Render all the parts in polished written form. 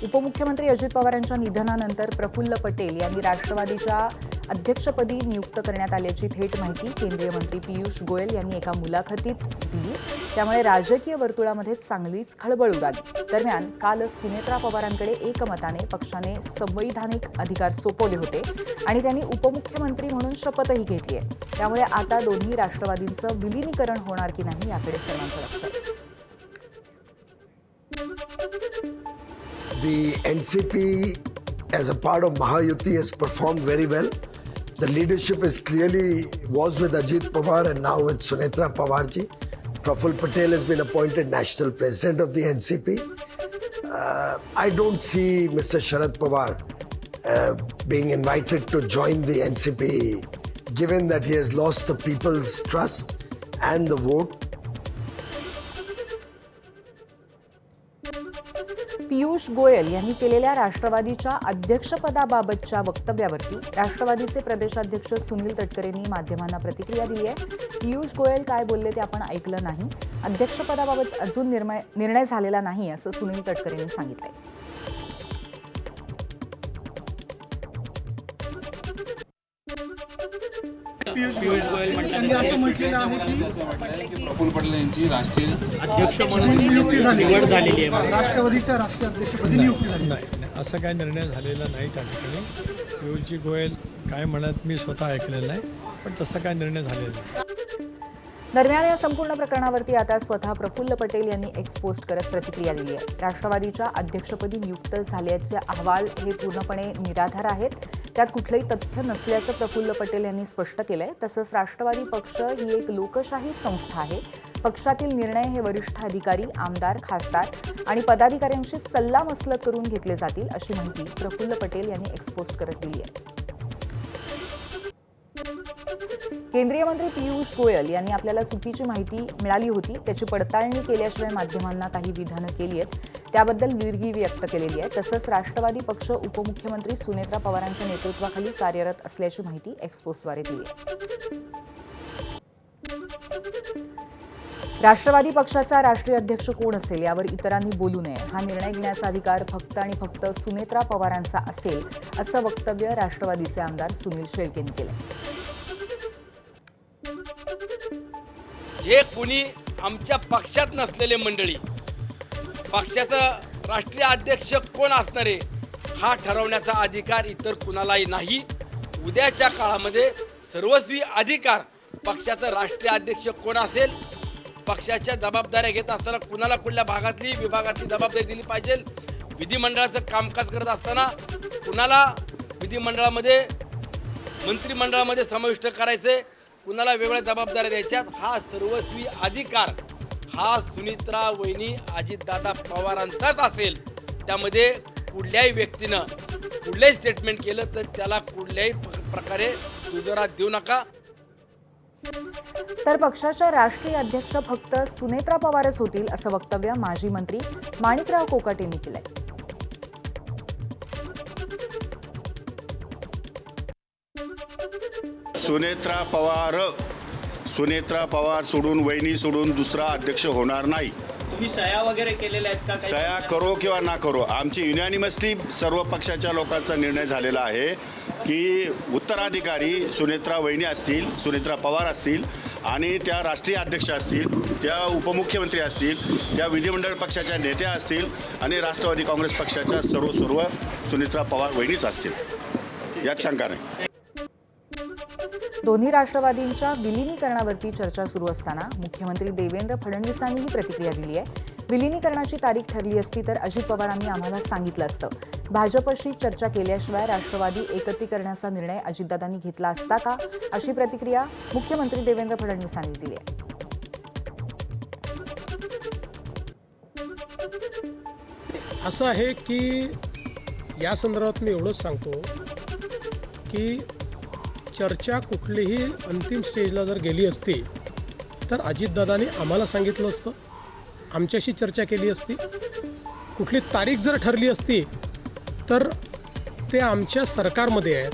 उपमुख्यमंत्री अजित पवारांच्या निधनानंतर प्रफुल्ल पटेल यांनी राष्ट्रवादीच्या अध्यक्षपदी नियुक्त करण्यात आल्याची थेट माहिती केंद्रीय मंत्री पियुष गोयल यांनी एका मुलाखतीत दिली। त्यामुळे राजकीय वर्तुळामध्ये चांगलीच खळबळ उडाली। दरम्यान काल सुनेत्रा पवारांकडे एकमताने पक्षाने संवैधानिक अधिकार सोपवले होते आणि त्यांनी उपमुख्यमंत्री म्हणून शपथही घेतली आहे। त्यामुळे आता दोन्ही राष्ट्रवादींचं विलीनीकरण होणार की नाही याकडे सर्वांचं लक्ष आहे। The NCP as a part of Mahayuti has performed very well. The leadership is clearly was with Ajit Pawar and now with Sunetra Pawarji. Praful Patel has been appointed national president of the NCP. I don't see Mr. Sharad Pawar being invited to join the NCP given that he has lost the people's trust and the vote. Piyush Goyal यांनी केलेल्या राष्ट्रवादीच्या अध्यक्षपदाबाबतच्या वक्तव्यावरती राष्ट्रवादीचे प्रदेशाध्यक्ष सुनील तटकरेंनी माध्यमांना प्रतिक्रिया दिली आहे। पियुष गोयल काय बोलले ते आपण ऐकलं नाही। अध्यक्षपदाबाबत अजून निर्णय झालेला नाही असं सुनील तटकरेंनी सांगितलंय। पियुष गोयल यांनी असं म्हटलेलं आहे की प्रफुल्ल पटेल यांची राष्ट्रीय अध्यक्ष म्हणून नियुक्ती झालेली आहे। राष्ट्रवादीच्या राष्ट्रीय अध्यक्षपदी नियुक्ती झाली नाही, असा काही निर्णय झालेला नाही त्या ठिकाणी। पियुषजी गोयल काय म्हणत मी स्वतः ऐकलेलं नाही, पण तसा काय निर्णय झालेला नाही। दरम्यान या संपूर्ण प्रकरणावरती आता स्वतः प्रफुल्ल पटेल यांनी एक्स पोस्ट करत प्रतिक्रिया दिली आहे। राष्ट्रवादीच्या अध्यक्षपदी नियुक्त झाल्याचे अहवाल हे पूर्णपणे निराधार आहेत, त्यात कुठलंही तथ्य नसल्याचं प्रफुल्ल पटेल यांनी स्पष्ट केलंय। तसंच राष्ट्रवादी पक्ष ही एक लोकशाही संस्था आहे। पक्षातील निर्णय हे वरिष्ठ अधिकारी, आमदार, खासदार आणि पदाधिकाऱ्यांशी सल्लामसलत करून घेतले जातील अशी माहिती प्रफुल्ल पटेल यांनी एक्स पोस्ट करत दिली आहे। केंद्रीय मंत्री पियुष गोयल यांनी आपल्याला चुकीची माहिती मिळाली होती, त्याची पडताळणी केल्याशिवाय माध्यमांना काही विधानं केली आहेत, त्याबद्दल दिलगिरी व्यक्त केलेली आहे। तसंच राष्ट्रवादी पक्ष उपमुख्यमंत्री सुनेत्रा पवारांच्या नेतृत्वाखाली कार्यरत असल्याची माहिती एक्स पोस्टद्वारे दिली आहे। राष्ट्रवादी पक्षाचा राष्ट्रीय अध्यक्ष कोण असेल यावर इतरांनी बोलू नये, हा निर्णय घेण्याचा अधिकार फक्त आणि फक्त सुनेत्रा पवारांचा असेल असं वक्तव्य राष्ट्रवादीचे आमदार सुनील शेळकेंनी केलं। जे कोणी आमच्या पक्षात नसलेले मंडळी पक्षाचा राष्ट्रीय अध्यक्ष कोण असणार आहे हा ठरवण्याचा अधिकार इतर कुणालाही नाही। उद्याच्या काळामध्ये सर्वस्वी अधिकार पक्षाचा राष्ट्रीय अध्यक्ष कोण असेल, पक्षाच्या जबाबदाऱ्या घेत असताना कुणाला कुठल्या भागातली विभागातली जबाबदारी दिली पाहिजे, विधिमंडळाचं कामकाज करत असताना कुणाला विधिमंडळामध्ये मंत्रिमंडळामध्ये समाविष्ट करायचे, कुणाला वेगळ्या जबाबदाऱ्या द्यायच्या, हा सर्वस्वी अधिकार हा सुनित्रा वहिनी अजितदादा पवारांचाच असेल। त्यामध्ये कुठल्याही व्यक्तीनं कुठलंही स्टेटमेंट केलं तर त्याला कुठल्याही प्रकारे दुजोरा देऊ नका। तर पक्षाच्या राष्ट्रीय अध्यक्ष फक्त सुनेत्रा पवारच होतील असं वक्तव्य माजी मंत्री माणिकराव कोकाटे यांनी केलंय। सुनेत्रा पवार सोडून वहिनी सोडून दुसरा अध्यक्ष होणार नाही। तुम्ही सह्या वगैरे केलेल्या आहेत का? सह्या करो किंवा ना करो, आमची युनॅनिमसली सर्व पक्षाच्या लोकांचा निर्णय झालेला आहे की उत्तराधिकारी सुनेत्रा वहिनी असतील, सुनेत्रा पवार असतील आणि त्या राष्ट्रीय अध्यक्ष असतील, त्या उपमुख्यमंत्री असतील, त्या विधिमंडळ पक्षाच्या नेत्या असतील आणि राष्ट्रवादी काँग्रेस पक्षाच्या सर्व सुनेत्रा पवार वहिनीच असतील, यात शंका नाही। दोन्ही राष्ट्रवादींच्या विलीनीकरणावरती चर्चा सुरू असताना मुख्यमंत्री देवेंद्र फडणवीसांनी ही प्रतिक्रिया दिली आहे। विलीनीकरणाची तारीख ठरली असती तर अजित पवारांनी आम्हाला सांगितलं असतं। भाजपशी चर्चा केल्याशिवाय राष्ट्रवादी एकत्रीकरणाचा निर्णय अजितदादांनी घेतला असता का, अशी प्रतिक्रिया मुख्यमंत्री देवेंद्र फडणवीसांनी दिली आहे। असं आहे की या संदर्भात मी एवढंच सांगतो की चर्चा कुठलीही अंतिम स्टेजला जर गेली असती तर अजितदादांनी आम्हाला सांगितलं असतं, आमच्याशी चर्चा केली असती। कुठली तारीख जर ठरली असती तर ते आमच्या सरकारमध्ये आहेत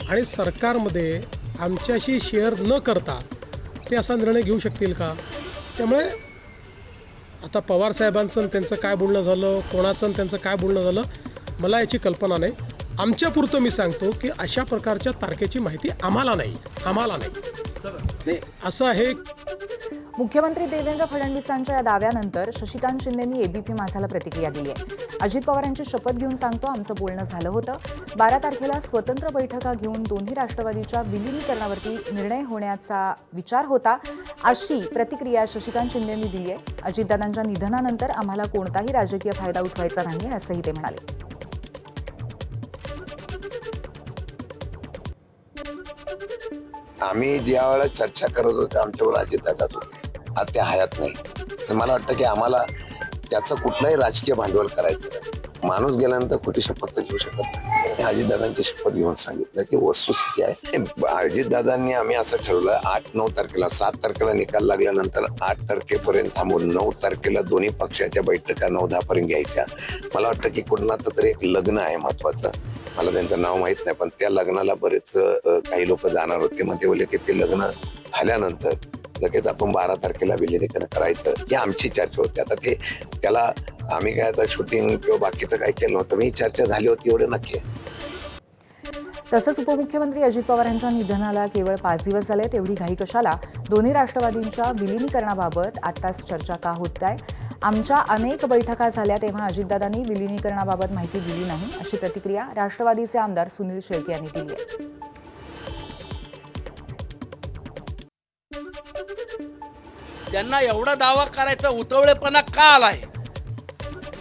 आणि सरकारमध्ये आमच्याशी शेअर न करता ते असा निर्णय घेऊ शकतील का? त्यामुळे आता पवार साहेबांचं आणि त्यांचं काय बोलणं झालं, कोणाचं आणि त्यांचं काय बोलणं झालं, मला याची कल्पना नाही. आमच्यापुरतं मी सांगतो की अशा प्रकारच्या तारखेची माहिती आम्हाला नाही. असं आहे. मुख्यमंत्री देवेंद्र फडणवीसांच्या या दाव्यानंतर शशिकांत शिंदेंनी एबीपी माझाला प्रतिक्रिया दिली आहे. अजित पवारांची शपथ घेऊन सांगतो, आमचं बोलणं झालं होतं. 12 तारखेला स्वतंत्र बैठका घेऊन दोन्ही राष्ट्रवादीच्या विलिनीकरणावरती निर्णय होण्याचा विचार होता, अशी प्रतिक्रिया शशिकांत शिंदेंनी दिली आहे. अजितदादांच्या निधनानंतर आम्हाला कोणताही राजकीय फायदा उठवायचा नाही, असंही ते म्हणाले. आम्ही ज्या वेळेला चर्चा करत होतो आमच्यावर अजितदादाच होते. आता ते हयात नाही. तर मला वाटतं की आम्हाला त्याचं कुठलंही राजकीय भांडवल करायचं नाही. माणूस गेल्यानंतर खोटी शपथ तर घेऊ शकत नाही. अजितदादांची शपथ घेऊन सांगितलं की वस्तुस्थिती आहे. अजितदादांनी आम्ही असं ठरवलं 8-9 तारखेला, 7 तारखेला निकाल लागल्यानंतर 8 तारखेपर्यंत थांबून 9 तारखेला दोन्ही पक्षाच्या बैठका 9-10 पर्यंत घ्यायच्या. मला वाटतं की कुणाचं तरी एक लग्न आहे महत्वाचं, मला त्यांचं नाव माहित नाही, पण त्या लग्नाला बरेच काही लोक जाणार होते. मग ते बोलले की ते लग्न झाल्यानंतर लगेच आपण 12 तारखेला विलिनीकरण करायचं, ही आमची चर्चा होती. आता ते त्याला आम्ही काय आता शूटिंग किंवा बाकीचं काय केलं नव्हतं. मी चर्चा झाली होती एवढं नक्की आहे. तसंच उपमुख्यमंत्री अजित पवारांच्या निधनाला केवळ 5 दिवस झाले, तेवढी घाई कशाला? दोन्ही राष्ट्रवादींच्या विलिनीकरणाबाबत आत्ताच चर्चा का होत आहे? आमच्या अनेक बैठका झाल्या तेव्हा अजितदादांनी विलिनीकरणाबाबत माहिती दिली नाही, अशी प्रतिक्रिया राष्ट्रवादीचे आमदार सुनील शेळके यांनी दिली आहे. त्यांना एवढा दावा करायचा उतवळेपणा का आलाय?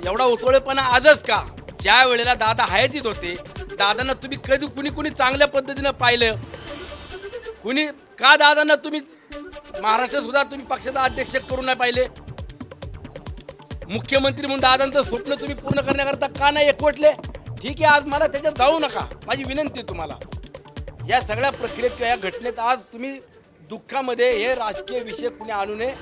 एवढा उतवळेपणा आजच का? ज्या वेळेला दादा हयातीत होते, दादांना तुम्ही कधी कुणी चांगल्या पद्धतीनं पाहिलं? कुणी का दादांना तुम्ही महाराष्ट्र सुद्धा तुम्ही पक्षाचा अध्यक्ष करून नाही पाहिले? मुख्यमंत्री म्हणून दादांचं स्वप्न तुम्ही पूर्ण करण्याकरता का नाही एकवटले? ठीक आहे, आज मला त्याच्यात जाऊ नका, माझी विनंती आहे तुम्हाला. या सगळ्या प्रक्रियेत किंवा या घटनेत आज तुम्ही दुःखामध्ये हे राजकीय विषय कुणी आणू नये.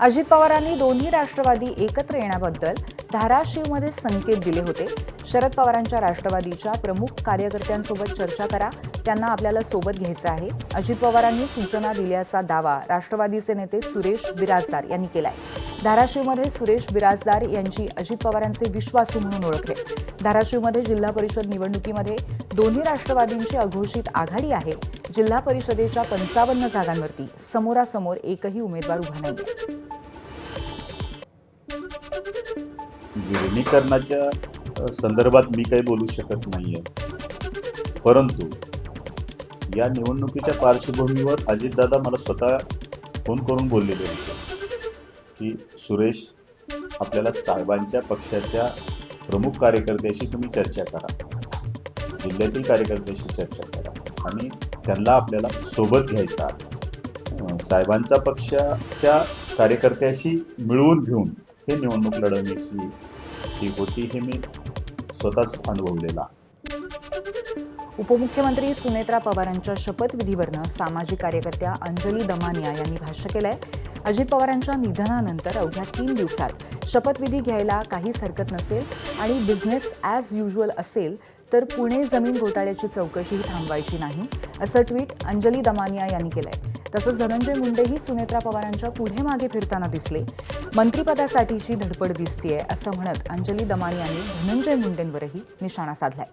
अजित पवारांनी दोन्ही राष्ट्रवादी एकत्र येण्याबद्दल धाराशिवमध्ये संकेत दिले होते. शरद पवारांच्या राष्ट्रवादीच्या प्रमुख कार्यकर्त्यांसोबत चर्चा करा, त्यांना आपल्याला सोबत घ्यायचं आहे, अजित पवारांनी सूचना दिल्याचा दावा राष्ट्रवादीचे नेते सुरेश बिराजदार यांनी केलाय. धाराशिवमध्ये सुरेश बिराजदार यांची अजित पवारांचे विश्वासू म्हणून ओळख आहे. धाराशिवमध्ये जिल्हा परिषद निवडणुकीमध्ये दोन्ही राष्ट्रवादींची अघोषित आघाडी आहे. जिल्हा परिषदेच्या 55 जागांवरती समोरासमोर एकही उमेदवार उभा नाहीये. विलिनीकरणाच्या संदर्भात मी काही बोलू शकत नाहीये, परंतु या निवडणुकीच्या पार्श्वभूमीवर अजितदादा मला स्वतः फोन करून बोललेले होते की सुरेश, आपल्याला साहेबांच्या पक्षाच्या प्रमुख कार्यकर्त्याशी तुम्ही चर्चा करा, जिल्ह्यातील कार्यकर्त्याशी चर्चा करा आणि त्यांना आपल्याला सोबत घ्यायचा आहे. साहेबांचा पक्षाच्या कार्यकर्त्याशी मिळवून घेऊन हे निवडणूक लढवण्याची ही होती, हे मी स्वतःच अनुभवलेला. उपमुख्यमंत्री सुनेत्रा पवारांच्या शपथविधीवरनं सामाजिक कार्यकर्त्या अंजली दमानिया यांनी भाष्य केलंय. अजित पवारांच्या निधनानंतर अवघ्या 3 दिवसात शपथविधी घ्यायला काहीच हरकत नसेल आणि बिझनेस ॲज युज्युअल असेल तर पुणे जमीन घोटाळ्याची चौकशीही थांबवायची नाही, असं ट्विट अंजली दमानिया यांनी केलंय. तसंच धनंजय मुंडेही सुनेत्रा पवारांच्या पुढे मागे फिरताना दिसले. मंत्रिपदासाठीची धडपड दिसतीये, असं म्हणत अंजली दमानियांनी धनंजय मुंडेंवरही निशाणा साधलाय.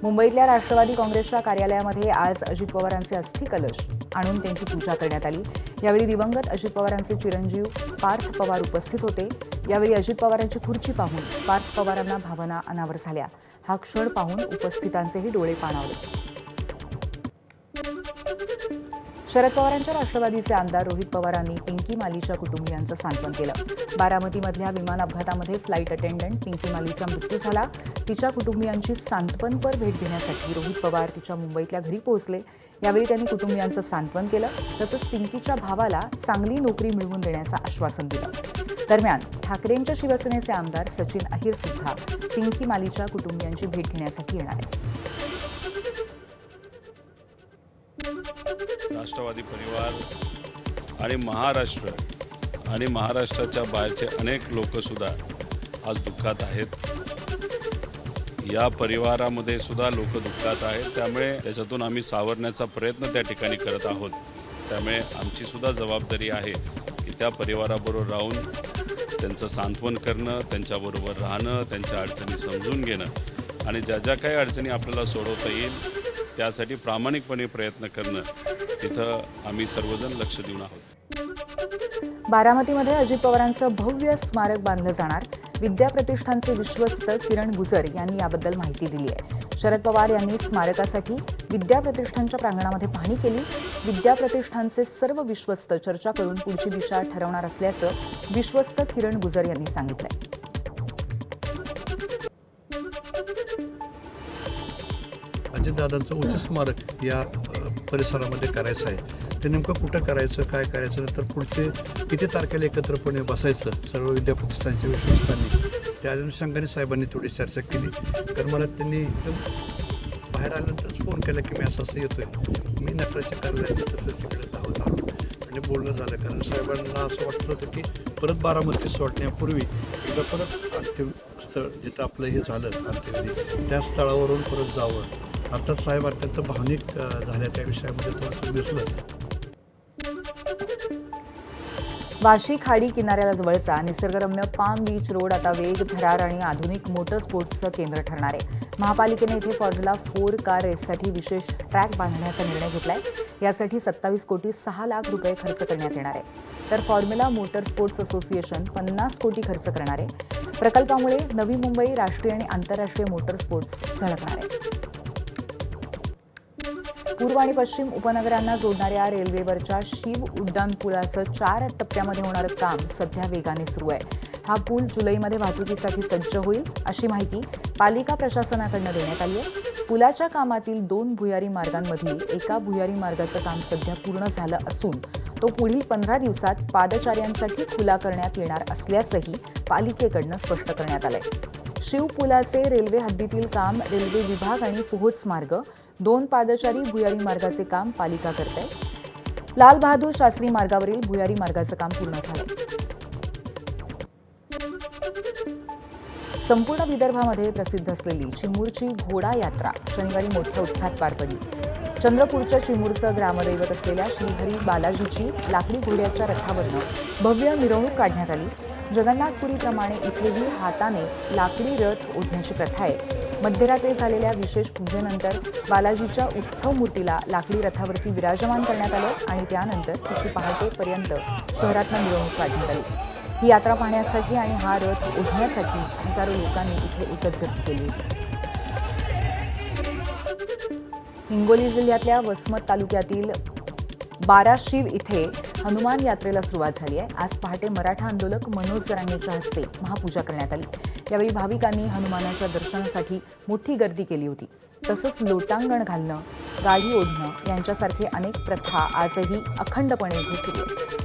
मुंबईतल्या राष्ट्रवादी काँग्रेसच्या कार्यालयामध्ये आज अजित पवारांचे अस्थि कलश आणून त्यांची पूजा करण्यात आली. यावेळी दिवंगत अजित पवारांचे चिरंजीव पार्थ पवार उपस्थित होते. यावेळी अजित पवारांची खुर्ची पाहून पार्थ पवारांना भावना अनावर झाल्या. हा क्षण पाहून उपस्थितांचेही डोळे पाणावले. शरद पवारांच्या राष्ट्रवादीचे आमदार रोहित पवारांनी पिंकी मालीच्या कुटुंबियांचं सांत्वन केलं. बारामतीमधल्या विमान अपघातामध्ये फ्लाईट अटेंडंट पिंकी मालीचा मृत्यू झाला. तिच्या कुटुंबियांची सांत्वनपर भेट घेण्यासाठी रोहित पवार तिच्या मुंबईतल्या घरी पोहोचले. यावेळी त्यांनी कुटुंबियांचं सांत्वन केलं. तसंच पिंकीच्या भावाला चांगली नोकरी मिळवून देण्याचं आश्वासन दिलं. दरम्यान ठाकरेंच्या शिवसेनेचे आमदार सचिन अहिर सुद्धा पिंकी मालीच्या कुटुंबियांची भेट घेण्यासाठी येणार आहेत. राष्ट्रवादी परिवार आणि महाराष्ट्र आणि महाराष्ट्राच्या बाहेरचे अनेक लोकसुद्धा आज दुःखात आहेत. या परिवारामध्ये सुद्धा लोक दुःखात आहेत. त्यामुळे त्याच्यातून आम्ही सावरण्याचा प्रयत्न त्या ठिकाणी करत आहोत. त्यामुळे आमची सुद्धा जबाबदारी आहे की त्या परिवाराबरोबर राहून त्यांचं सांत्वन करणं, त्यांच्याबरोबर राहणं, त्यांच्या अडचणी समजून घेणं आणि ज्या ज्या काही अडचणी आपल्याला सोडवता येईल त्यासाठी प्रामाणिकपणे प्रयत्न करणं, तिथं आम्ही सर्वजण लक्ष देऊन आहोत. बारामतीमध्ये अजित पवारांचं भव्य स्मारक बांधलं जाणार. विद्या प्रतिष्ठानचे विश्वस्त किरण गुजर यांनी याबद्दल माहिती दिली आहे. शरद पवार यांनी स्मारकासाठी विद्या प्रतिष्ठानच्या प्रांगणामध्ये पाहणी केली. विद्या प्रतिष्ठानचे सर्व विश्वस्त चर्चा करून पुढची दिशा ठरवणार असल्याचं विश्वस्त किरण गुजर यांनी सांगितलंय. अजितदादांचं उच्च स्मारक या परिसरामध्ये करायचं आहे. ते नेमकं कुठं करायचं, काय करायचं, नंतर पुढचे किती तारखेला एकत्रपणे बसायचं सर्व विद्या प्रतिष्ठानच्या विश्वस्तांनी, त्या अनुषंगाने साहेबांनी थोडी चर्चा केली. कारण मला त्यांनी एकदम बाहेर आल्यानंतरच फोन केला की मी असं येतोय. मी नटराच्या कार्यालयात तसंच तिकडे धावत आलो आणि बोलणं झालं. कारण साहेबांना असं वाटत होतं की परत बारामती सोडण्यापूर्वी एकदा परत अंतिम स्थळ जिथं आपलं हे झालं अंत्यविधी त्या स्थळावरून परत जावं. अर्थात साहेब अत्यंत भावनिक झाल्या त्या विषयामध्ये थोडंसं दिसलं. वाशी खाडी किनाऱ्याला जवळचा निसर्गरम्य पाम बीच रोड आता वेग, थरार आणि आधुनिक मोटर स्पोर्ट्सचं केंद्र ठरणार आहे. महापालिकेने इथे फॉर्म्युला 4 कार रेससाठी विशेष ट्रॅक बांधण्याचा निर्णय घेतलाय. यासाठी 27 कोटी 6 लाख रुपये खर्च करण्यात येणार आहे. तर फॉर्म्युला मोटर स्पोर्ट्स असोसिएशन 50 कोटी खर्च करणार आहे. प्रकल्पामुळे नवी मुंबई राष्ट्रीय आणि आंतरराष्ट्रीय मोटर स्पोर्ट्स झळकणार आहे. पूर्व आणि पश्चिम उपनगरांना जोडणाऱ्या रेल्वेवरच्या शिव उड्डाणपुलाचं 4 टप्प्यामध्ये होणारं काम सध्या वेगाने सुरू आहे. हा पूल जुलैमध्ये वाहतुकीसाठी सज्ज होईल अशी माहिती पालिका प्रशासनाकडून देण्यात आली आहे. पुलाच्या कामातील 2 भुयारी मार्गांमधील एका भुयारी मार्गाचं काम सध्या पूर्ण झालं असून तो पुढील 15 दिवसात पादचाऱ्यांसाठी खुला करण्यात येणार असल्याचंही पालिकेकडून स्पष्ट करण्यात आलंय. शिव पुलाचे रेल्वे हद्दीतील काम रेल्वे विभाग आणि पोहोच मार्ग, 2 पादचारी भुयारी मार्गाचे काम पालिका करते. लाल बहादूर शास्त्री मार्गावरील भुयारी मार्गाचं काम पूर्ण झालंय. संपूर्ण विदर्भामध्ये प्रसिद्ध असलेली चिमूरची घोडा यात्रा शनिवारी मोठ्या उत्साहात पार पडली. चंद्रपूरच्या चिमूरचं ग्रामदैवत असलेल्या श्रीहरी बालाजीची लाकडी घोड्याच्या रथावरनं भव्य मिरवणूक काढण्यात आली. जगन्नाथपुरीप्रमाणे इथेही हाताने लाकडी रथ ओढण्याची प्रथा आहे. मध्यरात्री झालेल्या विशेष पूजेनंतर बालाजीच्या उत्सव मूर्तीला लाकडी रथावरती विराजमान करण्यात आलं आणि त्यानंतर तिची पहाटेपर्यंत शहरातनं मिरवणूक काढण्यात आली. ही यात्रा पाहण्यासाठी आणि हा रथ ओढण्यासाठी हजारो लोकांनी इथे एकच गर्दी केली होती. हिंगोली जिल्ह्यातल्या वसमत तालुक्यातील बाराशिव इथे हनुमान यात्रेला सुरुवात झाली आहे. आज पहाटे मराठा आंदोलक मनोज जरांगेच्या हस्ते महापूजा करण्यात आली. यावेळी भाविकांनी हनुमानाच्या दर्शनासाठी मोठी गर्दी केली होती. तसंच लोटांगण घालणं, गाडी ओढणं यांच्यासारखे अनेक प्रथा आजही अखंडपणे इथे सुरू आहेत.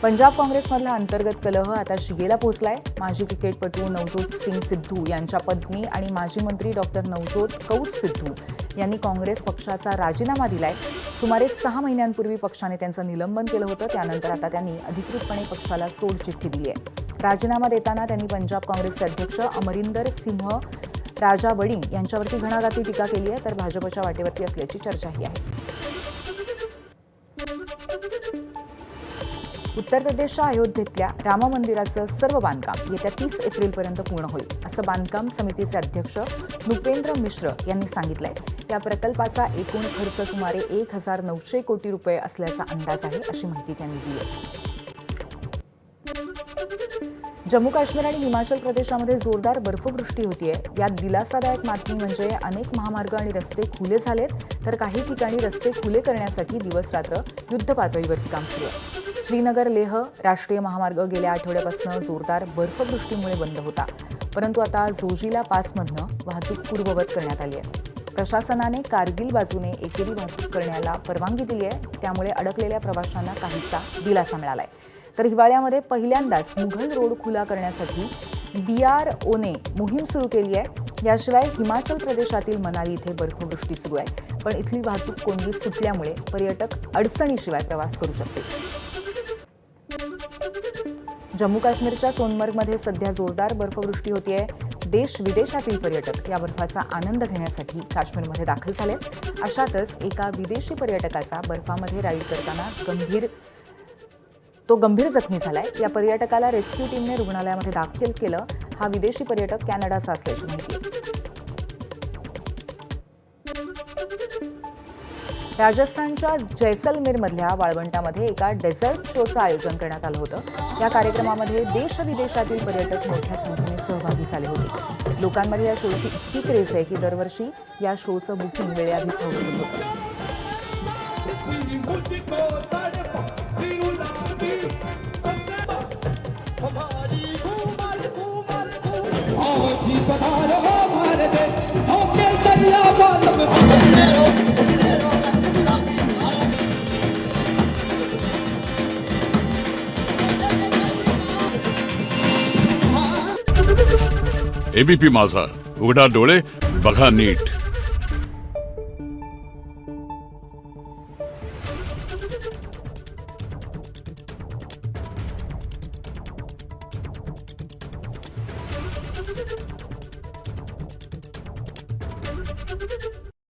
पंजाब काँग्रेसमधला अंतर्गत कलह आता शिगेला पोहोचलाय. माजी क्रिकेटपटू नवजोत सिंग सिद्धू यांच्या पत्नी आणि माजी मंत्री डॉक्टर नवजोत कौर सिद्धू यांनी काँग्रेस पक्षाचा राजीनामा दिलाय. सुमारे 6 महिन्यांपूर्वी पक्षाने त्यांचं निलंबन केलं होतं. त्यानंतर आता त्यांनी अधिकृतपणे पक्षाला सोडचिठ्ठी दिली आहे. राजीनामा देताना त्यांनी पंजाब काँग्रेसचे अध्यक्ष अमरिंदर सिंह राजा वडिंग यांच्यावरती घणाघाती टीका केली आहे. तर भाजपच्या वाटेवरती असल्याची चर्चाही आहे. उत्तर प्रदेशच्या अयोध्येतल्या राम मंदिराचं सर्व बांधकाम येत्या 30 एप्रिलपर्यंत पूर्ण होईल असं बांधकाम समितीचे अध्यक्ष नृपेंद्र मिश्र यांनी सांगितलंय. या प्रकल्पाचा एकूण खर्च सुमारे 1900 कोटी रुपये असल्याचा अंदाज आहे अशी माहिती त्यांनी दिली आहे. जम्मू काश्मीर आणि हिमाचल प्रदेशामध्ये जोरदार बर्फवृष्टी होतीये. यात दिलासादायक बातमी म्हणजे अनेक महामार्ग आणि रस्ते खुले झालेत, तर काही ठिकाणी रस्ते खुले करण्यासाठी दिवस रात्र युद्धपातळीवरती काम सुरू आहे. श्रीनगर लेह राष्ट्रीय महामार्ग गेल्या आठवड्यापासून जोरदार बर्फवृष्टीमुळे बंद होता, परंतु आता जोजिला पासमधनं वाहतूक पूर्ववत करण्यात आली आहे. प्रशासनाने कारगिल बाजूने एकेरी वाहतूक करण्याला परवानगी दिली आहे. त्यामुळे अडकलेल्या प्रवाशांना काहीसा दिलासा मिळालाय. तर हिवाळ्यामध्ये पहिल्यांदाच मुघल रोड खुला करण्यासाठी BROने मोहीम सुरू केली आहे. याशिवाय हिमाचल प्रदेशातील मनाली इथे बर्फवृष्टी सुरू आहे, पण इथली वाहतूक कोंडी सुटल्यामुळे पर्यटक अडचणीशिवाय प्रवास करू शकतील. जम्मू काश्मीरच्या सोनमर्गमध्ये सध्या जोरदार बर्फवृष्टी होतीये. देश विदेशातील पर्यटक या बर्फाचा आनंद घेण्यासाठी काश्मीरमध्ये दाखल झाले. अशातच एका विदेशी पर्यटकाचा बर्फामध्ये राईड करताना गंभीर जखमी झालाय. या पर्यटकाला रेस्क्यू टीमने रुग्णालयामध्ये दाखल केलं. हा विदेशी पर्यटक कॅनडाचा असल्याची माहिती आहे. राजस्थानच्या जैसलमेरमधल्या वाळवंटामध्ये एका डेझर्ट शोचं आयोजन करण्यात आलं होतं. या कार्यक्रमामध्ये देशविदेशातील पर्यटक मोठ्या संख्येने सहभागी झाले होते. लोकांमध्ये या शोची इतकी क्रेज आहे की दरवर्षी या शोचं बुकिंग वेळेआधीच होत होतं. एबीपी माझा, उघडा डोळे बघा नीट.